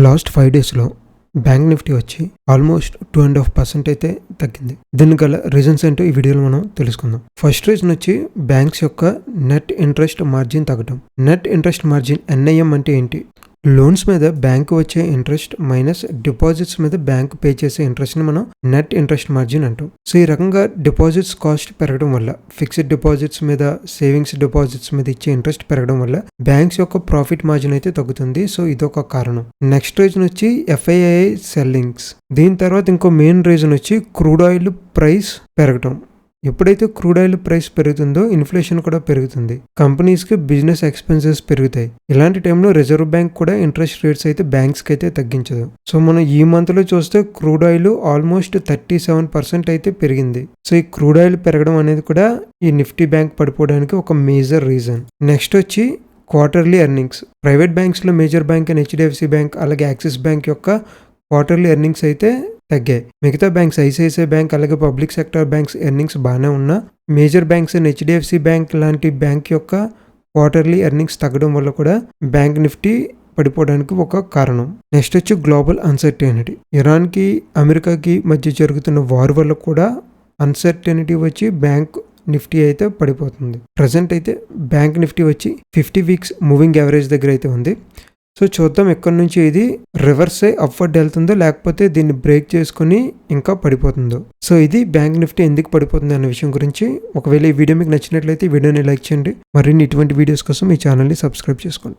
Last 5 డేస్లో bank Nifty వచ్చి almost 2.5% అయితే తగ్గింది. దీనికి గల రీజన్స్ ఏంటో ఈ వీడియోలో మనం తెలుసుకుందాం. ఫస్ట్ రీజన్ వచ్చి బ్యాంక్స్ యొక్క నెట్ ఇంట్రెస్ట్ మార్జిన్ తగ్గడం. నెట్ ఇంట్రెస్ట్ మార్జిన్ NIM అంటే ఏంటి? లోన్స్ మీద బ్యాంకు వచ్చే ఇంట్రెస్ట్ మైనస్ డిపాజిట్స్ మీద బ్యాంకు పే చేసే ఇంట్రెస్ట్ ని మనం నెట్ ఇంట్రెస్ట్ మార్జిన్ అంటాం. సో ఈ రకంగా డిపాజిట్స్ కాస్ట్ పెరగడం వల్ల, ఫిక్స్డ్ డిపాజిట్స్ మీద, సేవింగ్స్ డిపాజిట్స్ మీద ఇచ్చే ఇంట్రెస్ట్ పెరగడం వల్ల బ్యాంక్స్ యొక్క ప్రాఫిట్ మార్జిన్ అయితే తగ్గుతుంది. సో ఇదొక కారణం. నెక్స్ట్ రీజన్ వచ్చి FII సెల్లింగ్స్. దీని తర్వాత ఇంకో మెయిన్ రీజన్ వచ్చి క్రూడ్ ఆయిల్ ప్రైస్ పెరగడం. ఎప్పుడైతే క్రూడ్ ఆయిల్ ప్రైస్ పెరుగుతుందో ఇన్ఫ్లేషన్ కూడా పెరుగుతుంది. కంపెనీస్కి బిజినెస్ ఎక్స్పెన్సెస్ పెరుగుతాయి. ఇలాంటి టైంలో రిజర్వ్ బ్యాంక్ కూడా ఇంట్రెస్ట్ రేట్స్ అయితే బ్యాంక్స్కి అయితే తగ్గించదు. సో మనం ఈ మంత్లో చూస్తే క్రూడ్ ఆయిల్ ఆల్మోస్ట్ 37% అయితే పెరిగింది. సో ఈ క్రూడ్ ఆయిల్ పెరగడం అనేది కూడా ఈ నిఫ్టీ బ్యాంక్ పడిపోవడానికి ఒక మేజర్ రీజన్. నెక్స్ట్ వచ్చి క్వార్టర్లీ ఎర్నింగ్స్. ప్రైవేట్ బ్యాంక్స్లో major bank and HDFC bank అలాగే యాక్సిస్ బ్యాంక్ యొక్క క్వార్టర్లీ ఎర్నింగ్స్ అయితే తగ్గాయి. మిగతా బ్యాంక్స్ ICICI బ్యాంక్ అలాగే పబ్లిక్ సెక్టర్ బ్యాంక్స్ ఎర్నింగ్స్ బాగానే ఉన్నా major banks and HDFC bank లాంటి బ్యాంక్ యొక్క క్వార్టర్లీ ఎర్నింగ్స్ తగ్గడం వల్ల కూడా బ్యాంక్ నిఫ్టీ పడిపోవడానికి ఒక కారణం. నెక్స్ట్ వచ్చి గ్లోబల్ అన్సర్టెనిటీ. ఇరాన్కి అమెరికాకి మధ్య జరుగుతున్న వార్ వల్ల కూడా అన్సర్టెనిటీ వచ్చి బ్యాంక్ నిఫ్టీ అయితే పడిపోతుంది. ప్రజెంట్ అయితే బ్యాంక్ నిఫ్టీ వచ్చి 50 వీక్స్ మూవింగ్ యావరేజ్ దగ్గర అయితే ఉంది. సో చూద్దాం ఎక్కడి నుంచి ఇది రివర్స్ అయ్యి అప్వర్డ్ వెళ్తుందో లేకపోతే దీన్ని బ్రేక్ చేసుకుని ఇంకా పడిపోతుందో. సో ఇది బ్యాంక్ నిఫ్టీ ఎందుకు పడిపోతుంది అనే విషయం గురించి. ఒకవేళ ఈ వీడియో మీకు నచ్చినట్లయితే ఈ వీడియోని లైక్ చేయండి. మరిన్ని ఇటువంటి వీడియోస్ కోసం ఈ ఛానల్ని సబ్స్క్రైబ్ చేసుకోండి.